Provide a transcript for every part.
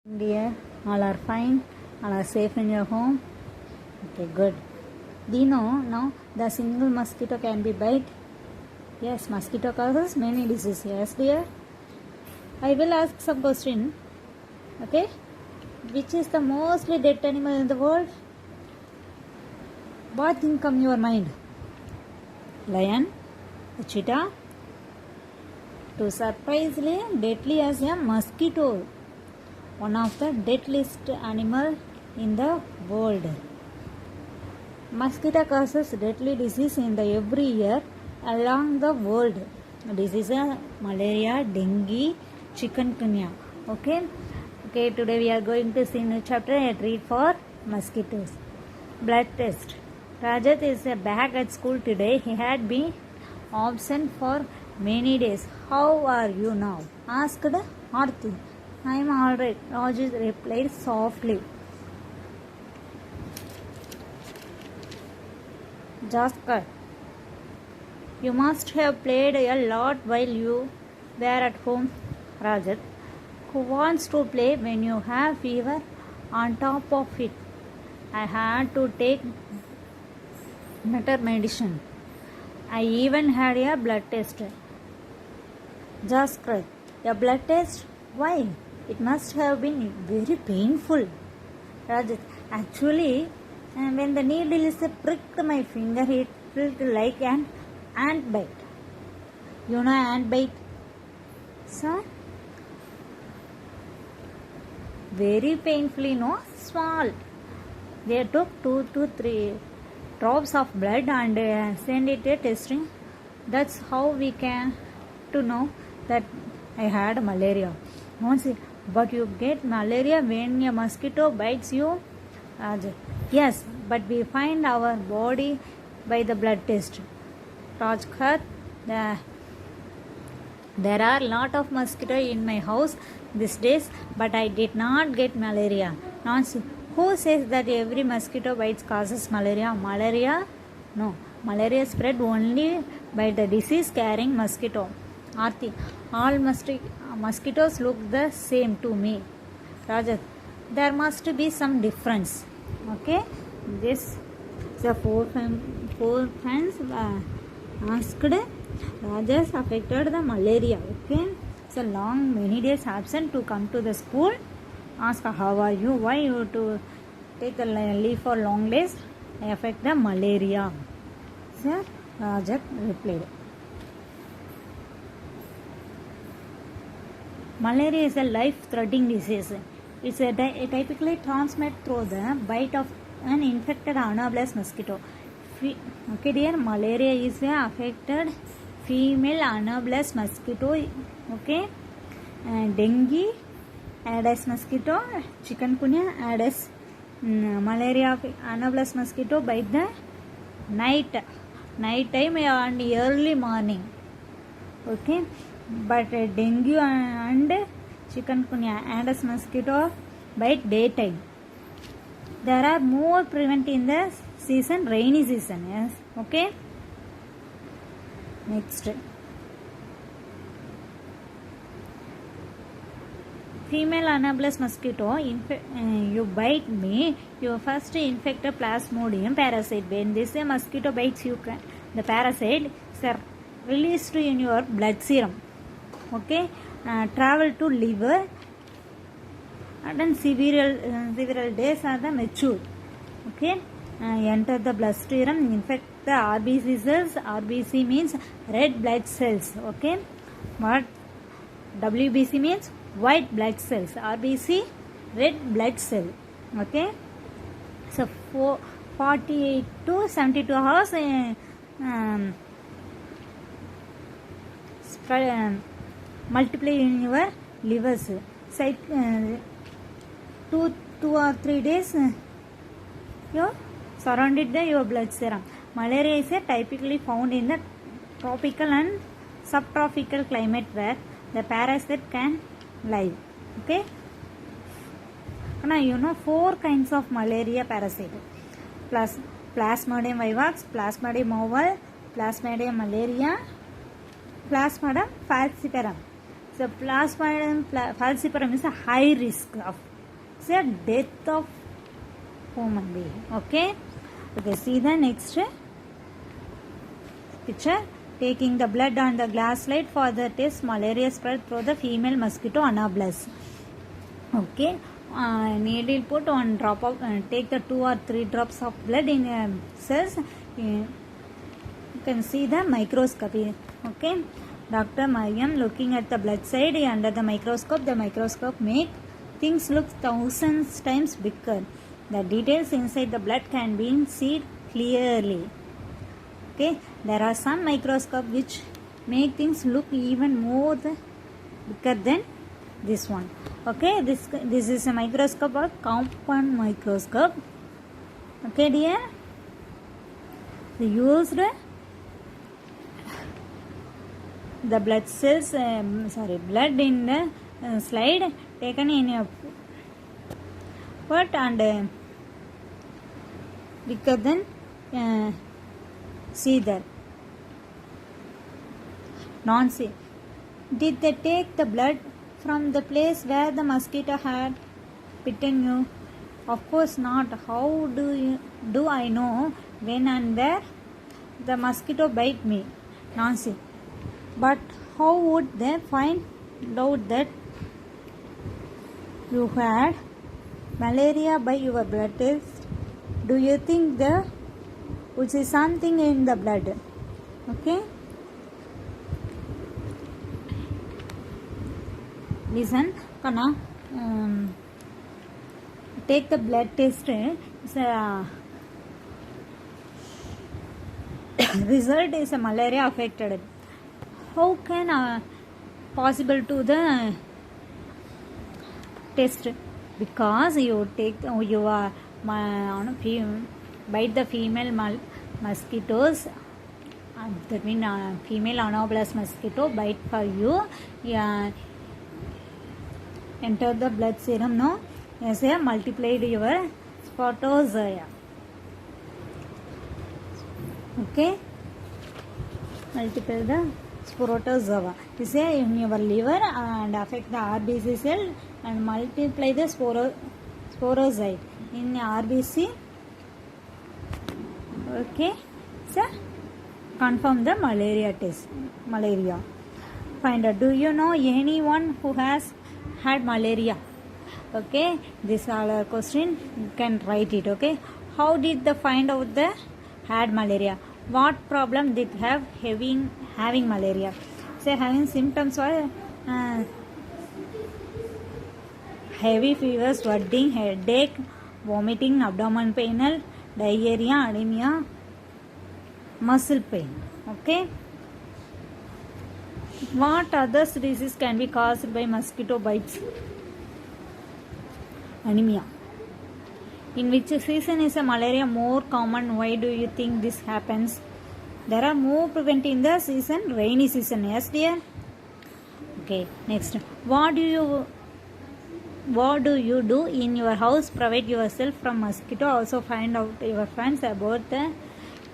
Dear, all are fine, all are safe in your home. Okay, good. Do you know now the single mosquito can be bite? Yes, mosquito causes many diseases. Yes, dear. I will ask some question. Okay, which is the mostly dead animal in the world? What thing come your mind? Lion, a cheetah. To surprisingly deadly as a mosquito. One of the deadliest animal in the world. Mosquito causes deadly disease in the every year along the world. Diseases malaria, dengue, chikungunya. Okay. Today we are going to see new chapter and read for mosquitoes. Blood test. Rajat is back at school today. He had been absent for many days. How are you now? Asked Aarti. I am alright, Rajat replied softly. Jaskar, you must have played a lot while you were at home. Rajat, who wants to play when you have fever on top of it? I had to take better medicine. I even had a blood test. Jaskar, a blood test? Why? It must have been very painful. Rajat, actually, when the needle pricked my finger, it felt like an ant bite. You know ant bite? Sir? Very painfully, no? Small. They took 2 to 3 drops of blood and sent it to testing. That's how we can to know that I had malaria. But you get malaria when a mosquito bites you? Yes, but we find our body by the blood test. Rajkar, there are a lot of mosquito in my house these days, but I did not get malaria. Nancy, who says that every mosquito bites causes malaria? Malaria? No. Malaria spread only by the disease carrying mosquito. Aarti, all mosquitoes look the same to me. Rajat, there must be some difference. Okay, this the four friends asked Rajas affected the malaria. Okay, so long many days absent to come to the school. Ask how are you? Why you to take a leave for long days? I affect the malaria. Sir, Rajat replied. Malaria is a life-threatening disease. It's typically transmitted through the bite of an infected anomalous mosquito. Okay, dear, malaria is a affected female anomalous mosquito. Okay, dengue, Aedes mosquito, chikungunya, Aedes, malaria anomalous mosquito bite the night time and early morning. Okay. But dengue and chikungunya Aedes mosquito bite daytime. There are more prevalent in the season, rainy season. Yes, okay. Next, female anomalous mosquito. You bite me, you first infect a Plasmodium parasite. When this mosquito bites you, the parasite is released in your blood serum. Okay, travel to liver and then several days are the mature. Okay, enter the bloodstream, infect the RBC cells. RBC means red blood cells. Okay, what WBC means white blood cells. RBC red blood cell. Okay, so 48 to 72 hours multiply in your livers. 2 or 3 days you surrounded your blood serum. Malaria is typically found in the tropical and subtropical climate where the parasite can live. Okay. Now you know 4 kinds of malaria parasite. Plasmodium vivax, Plasmodium ovale, Plasmodium malaria, Plasmodium falciparum. So Plasmodium falciparum is a high risk of It's a death of human being. Okay. Okay. See the next picture. Taking the blood on the glass slide for the test, malaria spread through the female mosquito Anopheles. Okay. Needle put one drop of take the 2 or 3 drops of blood in cells. You can see the microscopy. Okay. Dr. Mariam looking at the blood side under the microscope make things look thousands times bigger. The details inside the blood can be seen clearly. Okay, there are some microscopes which make things look even more bigger than this one. Okay, this is a microscope or compound microscope. Okay, dear. They used the blood cells, blood in the slide taken in a pot and bigger than see that. Non-see. Did they take the blood from the place where the mosquito had bitten you? Of course not. How do I know when and where the mosquito bite me? Non-see. But how would they find out that you had malaria by your blood test? Do you think there which is something in the blood? Okay. Listen, Kana. Take the blood test. Result is a malaria affected. How can possible to the test? Because you take your bite the female mosquitoes. That means female Anopheles mosquito bite for you. Yeah, enter the blood serum. No, yes, yeah, multiplied your sporozoa. Okay, multiply the sporozoa. You say in your liver and affect the RBC cell and multiply the sporozoite in RBC. Okay, so confirm the malaria test. Malaria. Find out. Do you know anyone who has had malaria? Okay, this all question you can write it. Okay, how did they find out the had malaria? What problem did have having malaria? Say having symptoms or heavy fever, sweating, headache, vomiting, abdomen pain, diarrhea, anemia, muscle pain. Okay. What other diseases can be caused by mosquito bites? Anemia. In which season is a malaria more common? Why do you think this happens? There are more preventing the season, rainy season. Yes, dear. Okay. Next, what do you do in your house? Protect yourself from mosquito. Also find out your friends about the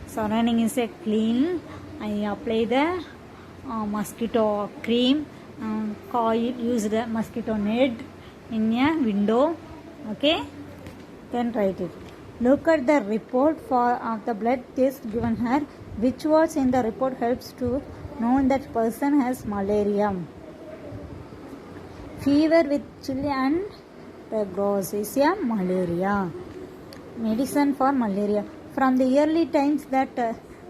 surrounding is a clean. I apply the mosquito cream, coil, use the mosquito net in a window. Okay, then write it. Look at the report of the blood test given here. Which words in the report helps to know that person has malaria? Fever with chilli and gross is a malaria. Medicine for malaria. From the early times that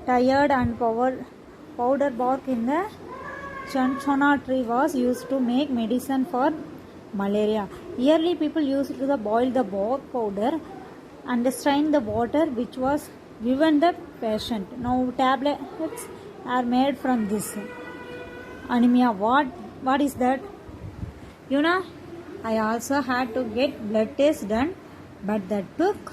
tired and powder bark in the chinchona tree was used to make medicine for malaria. Early people used to boil the bark powder and strain the water which was given the patient. Now tablets are made from this. Anemia. What is that? You know, I also had to get blood test done, but that took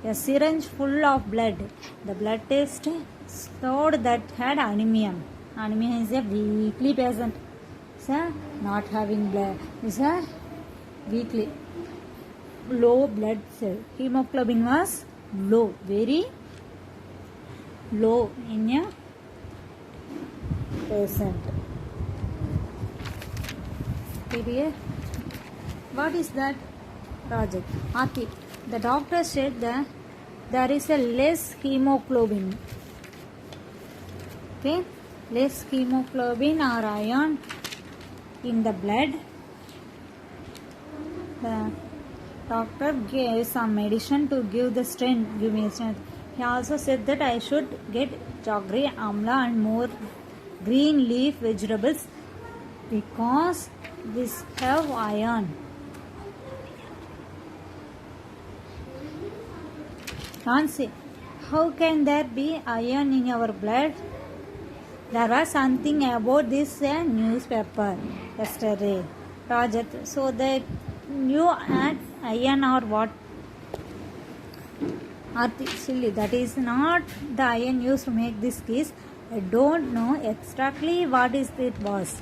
a syringe full of blood. The blood test showed that had anemia. Anemia is a weakly patient. So not having blood is a weakly low blood cell. Hemoglobin was low, very low in a patient. Okay, dear. What is that? Rajat. Aarti, the doctor said that there is a less hemoglobin. Okay, less hemoglobin or iron in the blood. The doctor gave some medicine to give the strength, give me strength. He also said that I should get jaggery, amla and more green leaf vegetables because these have iron. Nancy, how can there be iron in our blood? There was something about this newspaper yesterday. Rajat, so that you add iron or what? Aarti, silly, that is not the iron used to make this case. I don't know exactly what is it was.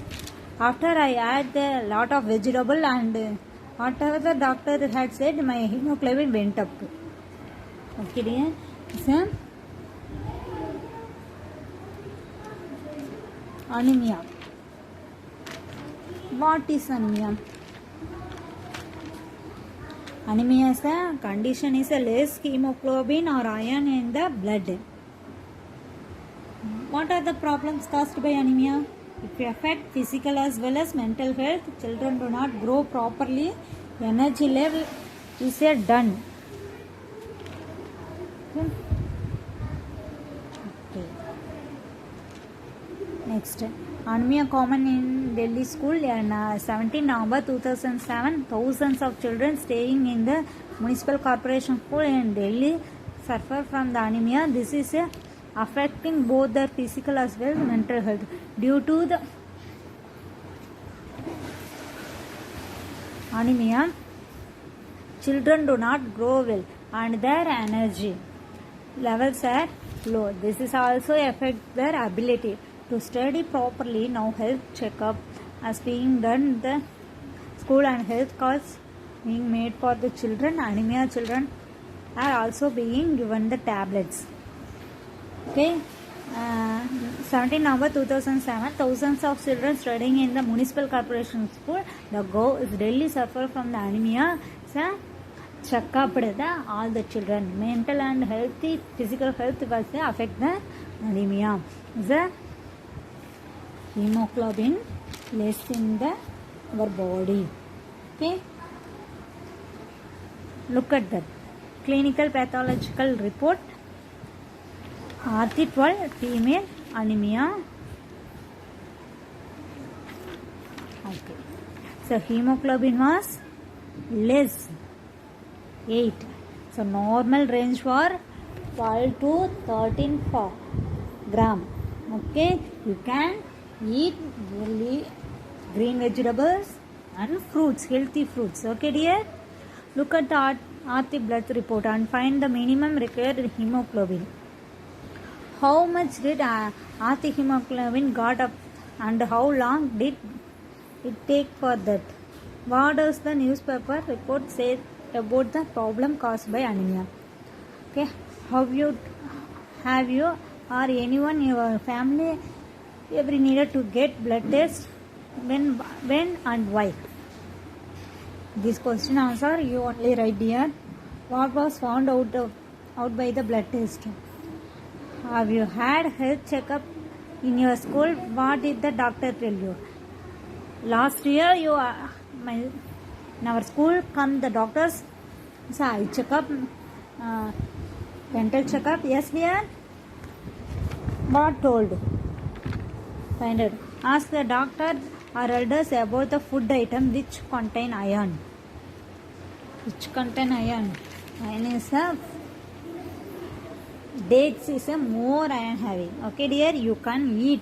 After I add a lot of vegetable and whatever the doctor had said, my hemoglobin went up. Okay, dear. So, anemia. What is anemia? Anemia is a condition is a less hemoglobin or iron in the blood. What are the problems caused by anemia? It affects physical as well as mental health. Children do not grow properly. Energy level is a done. Okay. Next, anemia common in Delhi school on 17 November 2007. Thousands of children staying in the municipal corporation school in Delhi suffer from the anemia. This is affecting both their physical as well as mental health due to the anemia. Children do not grow well and their energy levels are low. This is also affect their ability to study properly. Now health checkup as being done in the school and health cards being made for the children. Anemia children are also being given the tablets. Okay, 17 November 2007, thousands of children studying in the municipal corporation school. The goal is Delhi suffer from the anemia. So, check up all the children. Mental and healthy, physical health was affect the anemia. The hemoglobin less in the our body. Okay, look at that clinical pathological report. Aarti 12 female anemia. Okay, so hemoglobin was less 8. So normal range for 12 to 13 gram. Okay, you can eat really green vegetables and fruits, healthy fruits. Okay, dear. Look at the Aarti blood report and find the minimum required hemoglobin. How much did Aarti hemoglobin got up and how long did it take for that? What does the newspaper report say about the problem caused by anemia? Okay, have you or anyone in your family ever needed to get blood test? When and why? This question answer you only write here. What was found out by the blood test? Have you had health checkup in your school? What did the doctor tell you? Last year in our school come the doctors. So eye checkup, dental checkup. Yes, dear. What told? Find it. Ask the doctor or elders about the food item which contain iron. Which contain iron? Iron is dates is a more iron heavy. Okay, dear, you can eat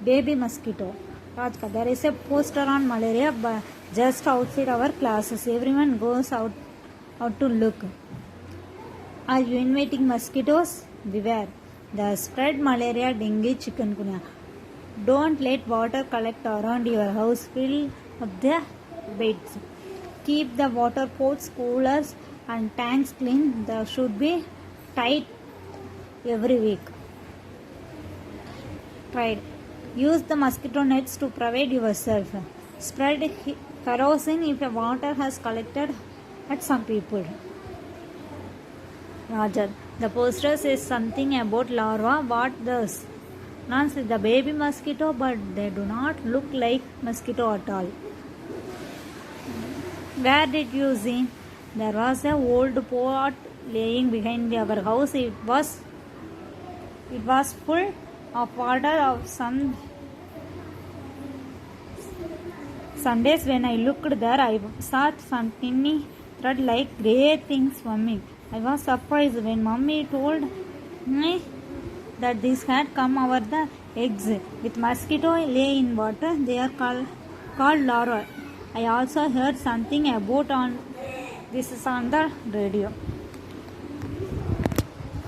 baby mosquito. Rajka, there is a poster on malaria just outside our classes. Everyone goes out to look. Are you inviting mosquitoes? Beware. They spread malaria, dengue, chikungunya. Don't let water collect around your house. Fill up the beds. Keep the water pots, coolers and tanks clean. They should be tight every week. Tried. Use the mosquito nets to protect yourself. Spread kerosene if water has collected at some people. Roger, the poster says something about larva. What does? Nancy, the baby mosquito, but they do not look like mosquito at all. Where did you see? There was a old pot laying behind our house. It was full of water. Of some days when I looked there, I saw some tiny thread like grey things swimming. I was surprised when Mummy told me that this had come over the eggs. With mosquito lay in water, they are called larvae. I also heard something about this is on the radio.